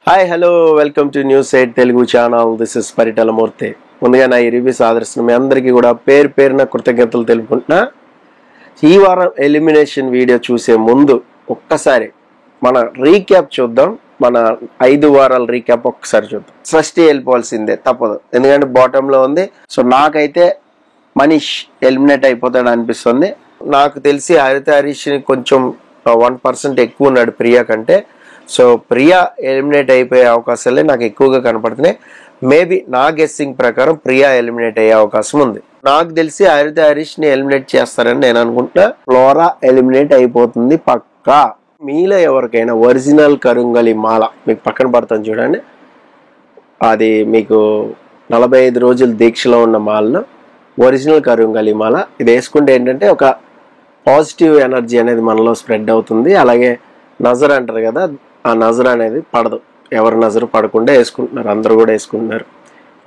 Hi hello welcome to news 8 Telugu channel. This is Paritala Murthy. ముందుగా నా ఈ రివ్యూస్ ఆదర్శిస్తున్న మీ అందరికీ కూడా పేరున కృతజ్ఞతలు తెలుపుకుంటున్నా. ఈ వారం ఎలిమినేషన్ వీడియో చూసే ముందు ఒక్కసారి మన రీక్యాప్ చూద్దాం. మన 5 వారాల రీక్యాప్ ఒక్కసారి చూద్దాం. సృష్టి వెళ్ళిపోవాల్సిందే, తప్పదు, ఎందుకంటే బాటంలో ఉంది. సో నాకైతే మనీష్ ఎలిమినేట్ అయిపోతాడు అనిపిస్తుంది. నాకు తెలిసి హరీష్ కొంచెం 1% ఎక్కువ ఉన్నాడు ప్రియా కంటే. సో ప్రియా ఎలిమినేట్ అయిపోయే అవకాశాలే నాకు ఎక్కువగా కనపడుతున్నాయి. మేబీ నా గెస్సింగ్ ప్రకారం ప్రియా ఎలిమినేట్ అయ్యే అవకాశం ఉంది. నాకు తెలిసి హరీష్ ని ఎలిమినేట్ చేస్తారని నేను అనుకుంటున్నా. ఫ్లోరా ఎలిమినేట్ అయిపోతుంది పక్కా. మీలో ఎవరికైనా ఒరిజినల్ కరుంగలి మాల మీకు పక్కన పడుతుంది చూడండి, అది మీకు 45 రోజుల దీక్షలో ఉన్న మాలలో ఒరిజినల్ కరుంగలి మాల. ఇది వేసుకుంటే ఏంటంటే ఒక పాజిటివ్ ఎనర్జీ అనేది మనలో స్ప్రెడ్ అవుతుంది. అలాగే నజర్ అంటారు కదా, ఆ నజర్ అనేది పడదు. ఎవరు నజరు పడకుండా వేసుకుంటున్నారు, అందరూ కూడా వేసుకుంటున్నారు.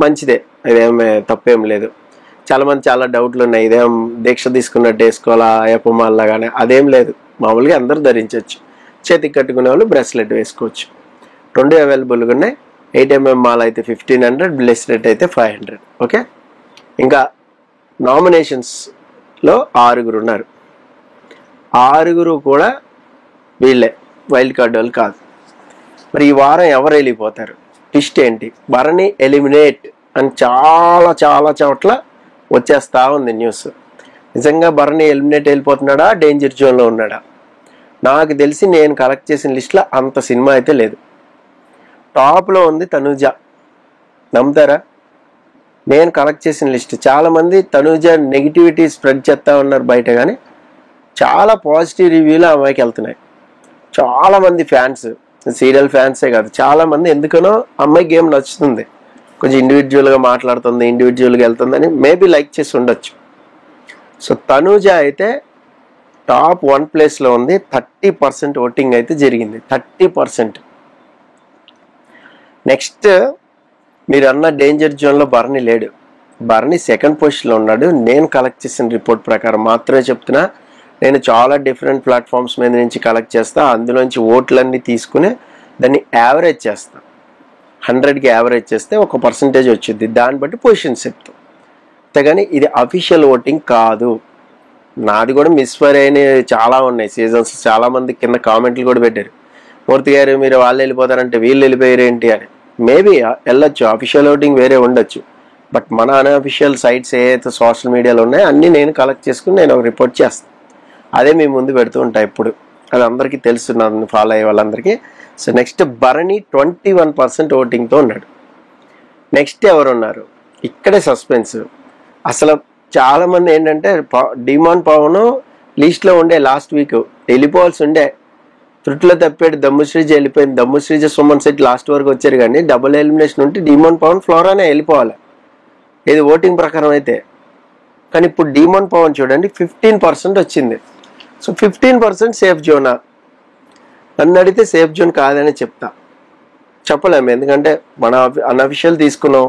మంచిదే, ఇదేమే తప్పేం లేదు. చాలామంది చాలా డౌట్లు ఉన్నాయి, ఇదేం దీక్ష తీసుకున్నట్టు వేసుకోవాలా అయ్యప్పమాల కానీ, అదేం లేదు. మామూలుగా అందరూ ధరించవచ్చు. చేతికి కట్టుకునే వాళ్ళు బ్రెస్లెట్ వేసుకోవచ్చు. 2 అవైలబుల్గా ఉన్నాయి. 8mm మాల అయితే 1500, బ్రెస్లెట్ అయితే 500. ఓకే, ఇంకా నామినేషన్స్లో 6 ఉన్నారు. 6 కూడా వీళ్ళే, వైల్డ్ కార్డ్ వాళ్ళు కాదు. మరి ఈ వారం ఎవరు వెళ్ళిపోతారు? ట్విస్ట్ ఏంటి? భరణి ఎలిమినేట్ అని చాలా చాలా చోట్ల వచ్చేస్తా ఉంది న్యూస్. నిజంగా భరణి ఎలిమినేట్ వెళ్ళిపోతున్నాడా, డేంజర్ జోన్లో ఉన్నాడా? నాకు తెలిసి నేను కలెక్ట్ చేసిన లిస్ట్లో అంత సినిమా అయితే లేదు. టాప్లో ఉంది తనూజ. నమ్ముతారా? నేను కలెక్ట్ చేసిన లిస్ట్ చాలామంది తనూజ నెగిటివిటీ స్ప్రెడ్ చేస్తూ ఉన్నారు బయట, కానీ చాలా పాజిటివ్ రివ్యూలు అమ్మాయికి వెళ్తున్నాయి. చాలామంది ఫ్యాన్స్, సీరియల్ ఫ్యాన్సే కాదు, చాలామంది ఎందుకనో అమ్మాయి గేమ్ నచ్చుతుంది. కొంచెం ఇండివిజువల్గా మాట్లాడుతుంది, ఇండివిజువల్గా వెళ్తుందని మేబీ లైక్ చేసి ఉండొచ్చు. సో తనూజ అయితే టాప్ 1 ప్లేస్లో ఉంది. 30% ఓటింగ్ అయితే జరిగింది. 30%. నెక్స్ట్ మీరు అన్న డేంజర్ జోన్లో భరణి లేడు. భరణి 2nd పొజిషన్లో ఉన్నాడు. నేను కలెక్ట్ చేసిన రిపోర్ట్ ప్రకారం మాత్రమే చెప్తున్నా. నేను చాలా డిఫరెంట్ ప్లాట్ఫామ్స్ మీద నుంచి కలెక్ట్ చేస్తా. అందులోంచి ఓట్లన్నీ తీసుకుని దాన్ని యావరేజ్ చేస్తా. 100కి యావరేజ్ చేస్తే ఒక పర్సంటేజ్ వచ్చింది, దాన్ని బట్టి పొజిషన్స్ చెప్తాం. అంతేగాని ఇది అఫీషియల్ ఓటింగ్ కాదు. నాది కూడా మిస్ఫైర్ అయినవి చాలా ఉన్నాయి సీజన్స్. చాలామంది కింద కామెంట్లు కూడా పెట్టారు, మూర్తి గారు మీరు వాళ్ళు వెళ్ళిపోతారంటే వీళ్ళు వెళ్ళిపోయారు ఏంటి అని. మేబీ వెళ్ళొచ్చు, అఫీషియల్ ఓటింగ్ వేరే ఉండొచ్చు. బట్ మన అన్అఫీషియల్ సైట్స్ ఏదైతే సోషల్ మీడియాలో ఉన్నాయో అన్నీ నేను కలెక్ట్ చేసుకుని నేను ఒక రిపోర్ట్ చేస్తాను. అదే మీ ముందు పెడుతూ ఉంటాయి ఇప్పుడు. అది అందరికీ తెలుసు, నన్ను ఫాలో అయ్యే వాళ్ళందరికీ. సో నెక్స్ట్ భరణి 21% ఓటింగ్తో ఉన్నాడు. నెక్స్ట్ ఎవరు ఉన్నారు? ఇక్కడే సస్పెన్స్. అసలు చాలామంది ఏంటంటే డిమాండ్ పవన్ లిస్ట్లో ఉండే లాస్ట్ వీక్ వెళ్ళిపోవాల్సి ఉండే, త్రుట్లో తప్పాడు. దమ్ముశ్రీజ వెళ్ళిపోయింది. దమ్ముశ్రీజ సుమన్ సెట్ లాస్ట్ వరకు వచ్చారు, కానీ డబుల్ ఎలిమినేషన్ ఉంటే డిమాండ్ పవన్ ఫ్లోరానే వెళ్ళిపోవాలి ఇది ఓటింగ్ ప్రకారం అయితే. కానీ ఇప్పుడు డిమాండ్ పవన్ చూడండి 15% వచ్చింది. So 15% safe Zona? నన్ను అడిగితే సేఫ్ జోన్ కాదని చెప్తా. చెప్పలేము, ఎందుకంటే మన అన్అఫిషియల్ తీసుకున్నాం,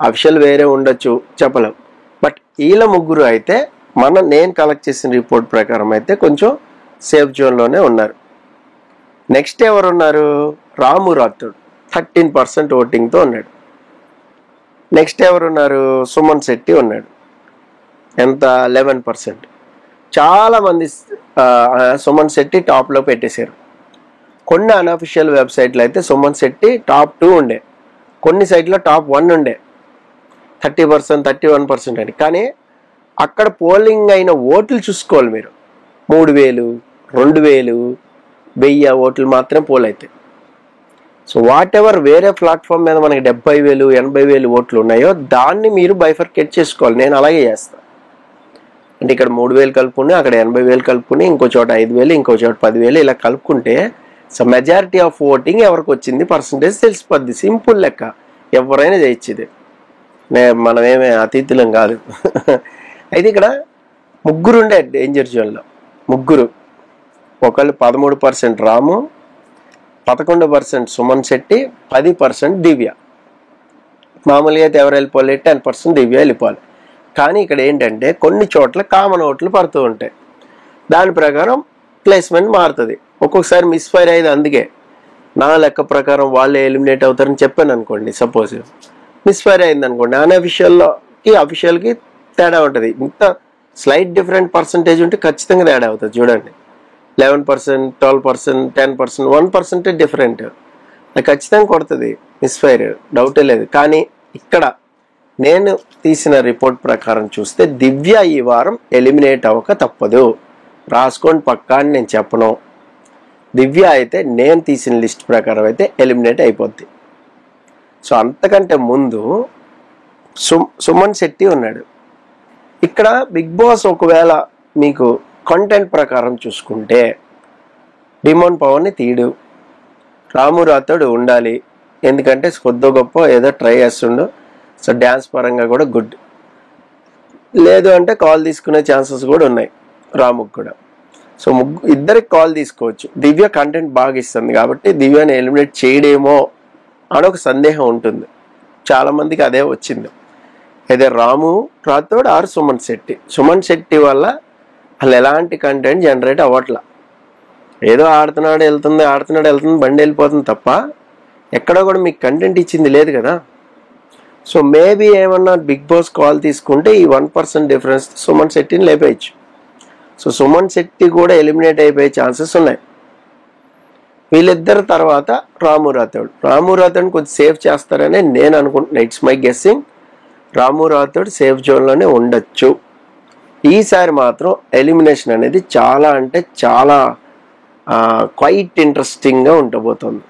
అఫిషియల్ వేరే ఉండొచ్చు, చెప్పలేం. బట్ వీళ్ళ ముగ్గురు అయితే నేను కలెక్ట్ చేసిన రిపోర్ట్ ప్రకారం అయితే కొంచెం సేఫ్ జోన్లోనే ఉన్నారు. నెక్స్ట్ ఎవరు ఉన్నారు? రాము రాథోడ్ 13% ఓటింగ్తో ఉన్నాడు. నెక్స్ట్ ఎవరున్నారు? సుమన్ శెట్టి ఉన్నాడు. ఎంత? 11%. చాలామంది సుమన్ శెట్టి టాప్లో పెట్టేశారు. కొన్ని అన్అఫిషియల్ వెబ్సైట్లో అయితే సుమన్ శెట్టి టాప్ 2 ఉండే, కొన్ని సైట్లో టాప్ 1 ఉండే. 30%, 31% అని. కానీ అక్కడ పోలింగ్ అయిన ఓట్లు చూసుకోవాలి మీరు. 3000, 2000, 1000 ఓట్లు మాత్రం పోల్ అవుతాయి. సో వాట్ ఎవర్ వేరే ప్లాట్ఫామ్ మీద మనకి 70,000, 80,000 ఓట్లు ఉన్నాయో దాన్ని మీరు బైఫర్కేట్ చేసుకోవాలి. నేను అలాగే చేస్తాను. అంటే ఇక్కడ 3,000 కలుపుకుని, అక్కడ 80,000 కలుపుకుని, ఇంకో చోట 5,000, ఇంకో చోట 10,000 ఇలా కలుపుకుంటే సో మెజారిటీ ఆఫ్ ఓటింగ్ ఎవరికి వచ్చింది పర్సంటేజ్ తెలిసిపోద్ది. సింపుల్ లెక్క, ఎవరైనా చేయొచ్చేది. మనమేమే అతిథులం కాదు. అయితే ఇక్కడ 3 ఉండే డేంజర్ జోన్లో. 3. ఒకళ్ళు 13% రాము, 11% సుమన్ శెట్టి, 10% దివ్య. మామూలుగా అయితే ఎవరు వెళ్ళిపోవాలి? 10% దివ్య వెళ్ళిపోవాలి. కానీ ఇక్కడ ఏంటంటే కొన్ని చోట్ల కామన్ ఓట్లు పడుతూ ఉంటాయి. దాని ప్రకారం ప్లేస్మెంట్ మారుతుంది. ఒక్కొక్కసారి మిస్ఫైర్ అయ్యేది. అందుకే నా లెక్క ప్రకారం వాళ్ళే ఎలిమినేట్ అవుతారని చెప్పాను అనుకోండి, సపోజ్ మిస్ఫైర్ అయింది అనుకోండి, అఫీషియల్కి తేడా ఉంటుంది. ఇంత స్లైట్ డిఫరెంట్ పర్సంటేజ్ ఉంటే ఖచ్చితంగా తేడా అవుతుంది. చూడండి 11%, 12%, 10%, 1% డిఫరెంట్, అది ఖచ్చితంగా కొడుతుంది మిస్ఫైర్, డౌటే లేదు. కానీ ఇక్కడ నేను తీసిన రిపోర్ట్ ప్రకారం చూస్తే దివ్య ఈ వారం ఎలిమినేట్ అవ్వక తప్పదు. రాసుకోండి పక్కా అని నేను చెప్పను. దివ్య అయితే నేను తీసిన లిస్ట్ ప్రకారం అయితే ఎలిమినేట్ అయిపోద్ది. సో అంతకంటే ముందు సుమన్ శెట్టి ఉన్నాడు. ఇక్కడ బిగ్ బాస్ ఒకవేళ మీకు కంటెంట్ ప్రకారం చూసుకుంటే డిమోన్ పవర్ని తీయడు, రాము రాథోడ్ ఉండాలి, ఎందుకంటే కొద్దో గొప్ప ఏదో ట్రై చేస్తుండు. సో డ్యాన్స్ పరంగా కూడా గుడ్, లేదు అంటే కాల్ తీసుకునే ఛాన్సెస్ కూడా ఉన్నాయి రాముకు కూడా. సో ఇద్దరికి కాల్ తీసుకోవచ్చు. దివ్య కంటెంట్ బాగా ఇస్తుంది కాబట్టి దివ్యని ఎలిమినేట్ చేయడేమో అని ఒక సందేహం ఉంటుంది, చాలామందికి అదే వచ్చింది. అయితే రాము రాథోడ్ ఆర్ సుమన్ శెట్టి వల్ల అసలు ఎలాంటి కంటెంట్ జనరేట్ అవ్వట్లా. ఏదో ఆడుతున్నాడు వెళ్తుంది బండి వెళ్ళిపోతుంది తప్ప ఎక్కడ కూడా మీకు కంటెంట్ ఇచ్చింది లేదు కదా. సో మేబీ ఏమన్నా బిగ్ బాస్ కాల్ తీసుకుంటే ఈ 1% డిఫరెన్స్ సుమన్ శెట్టిని లేపేయచ్చు. సో సుమన్ శెట్టి కూడా ఎలిమినేట్ అయిపోయే ఛాన్సెస్ ఉన్నాయి. వీళ్ళిద్దరు తర్వాత రాము రాథోడ్ కొంచెం సేఫ్ చేస్తారని నేను అనుకుంటున్నా. It's my guessing. Ramu Rathod safe జోన్లోనే ఉండొచ్చు. ఈసారి మాత్రం ఎలిమినేషన్ అనేది చాలా అంటే చాలా క్వైట్ ఇంట్రెస్టింగ్గా ఉండబోతుంది.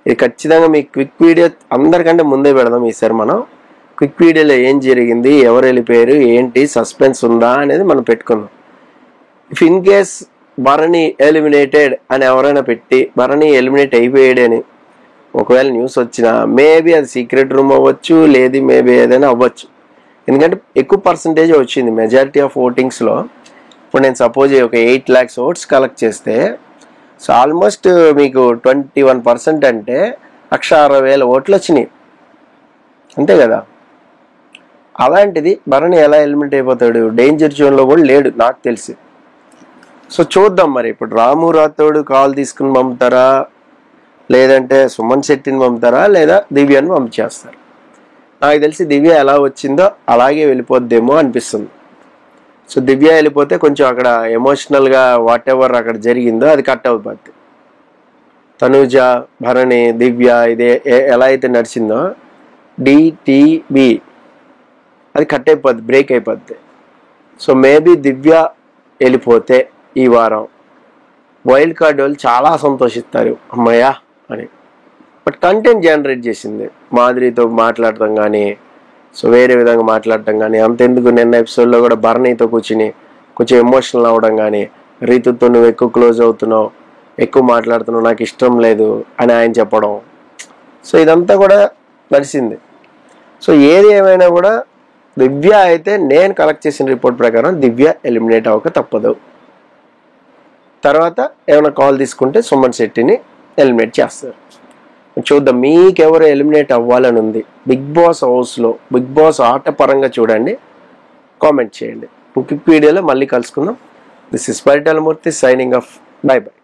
ఇది ఖచ్చితంగా మీ క్విక్ వీడియో అందరికంటే ముందే పెడదాం ఈసారి. మనం క్విక్ వీడియోలో ఏం జరిగింది, ఎవరు వెళ్ళిపోయారు, ఏంటి సస్పెన్స్ ఉందా అనేది మనం పెట్టుకుందాం. If in case Bharani eliminated అని ఎవరైనా పెట్టి భరణి ఎలిమినేట్ అయిపోయాడని ఒకవేళ న్యూస్ వచ్చినా మేబీ అది సీక్రెట్ రూమ్ అవ్వచ్చు, లేదు మేబీ ఏదైనా అవ్వచ్చు. ఎందుకంటే ఎక్కువ పర్సంటేజ్ వచ్చింది మెజారిటీ ఆఫ్ ఓటింగ్స్లో. ఇప్పుడు నేను సపోజ్ ఒక 8 lakhs ఓట్స్ కలెక్ట్ చేస్తే సో ఆల్మోస్ట్ మీకు 21% అంటే 1,60,000 ఓట్లు వచ్చినాయి, అంతే కదా. అలాంటిది భరణి ఎలా ఎలిమినేట్ అయిపోతాడు, డేంజర్ జోన్లో కూడా లేడు నాకు తెలిసి. సో చూద్దాం మరి ఇప్పుడు రాము రాథోడ్ కాల్ తీసుకుని పంపుతారా, లేదంటే సుమన్ శెట్టిని పంపుతారా, లేదా దివ్యని పంపించేస్తారు. నాకు తెలిసి దివ్య ఎలా వచ్చిందో అలాగే వెళ్ళిపోద్దేమో అనిపిస్తుంది. సో దివ్య వెళ్ళిపోతే కొంచెం అక్కడ ఎమోషనల్గా వాట్ ఎవర్ అక్కడ జరిగిందో అది కట్ అవుతుంది. తనుజ, భరణి, దివ్య ఇదే ఎలా అయితే నడిచిందో డిటిబి అది కట్ అయిపోద్ది, బ్రేక్ అయిపోద్ది. సో మేబీ దివ్య వెళ్ళిపోతే ఈ వారం వైల్డ్ కార్డ్ వాళ్ళు చాలా సంతోషిస్తారు అమ్మయ్యా అని. బట్ కంటెంట్ జనరేట్ చేసింది మాధురితో మాట్లాడటం కానీ, సో వేరే విధంగా మాట్లాడటం కానీ, అంతెందుకు నిన్న ఎపిసోడ్లో కూడా భరణితో కూర్చుని కొంచెం ఎమోషనల్ అవ్వడం కానీ, రీతుతో నువ్వు ఎక్కువ క్లోజ్ అవుతున్నావు, ఎక్కువ మాట్లాడుతున్నావు, నాకు ఇష్టం లేదు అని ఆయన చెప్పడం. సో ఇదంతా కూడా నడిచింది. సో ఏది ఏమైనా కూడా దివ్య అయితే నేను కలెక్ట్ చేసిన రిపోర్ట్ ప్రకారం దివ్య ఎలిమినేట్ అవ్వక తప్పదు. తర్వాత ఏమైనా కాల్ తీసుకుంటే సుమన్ శెట్టిని ఎలిమినేట్ చేస్తారు. చూద్దాం మీకెవరు ఎలిమినేట్ అవ్వాలని ఉంది బిగ్ బాస్ హౌస్లో. బిగ్ బాస్ ఆట పరంగా చూడండి, కామెంట్ చేయండి. ఇంకొక వీడియోలో మళ్ళీ కలుసుకుందాం. This is Paritala Murthy signing off. By by.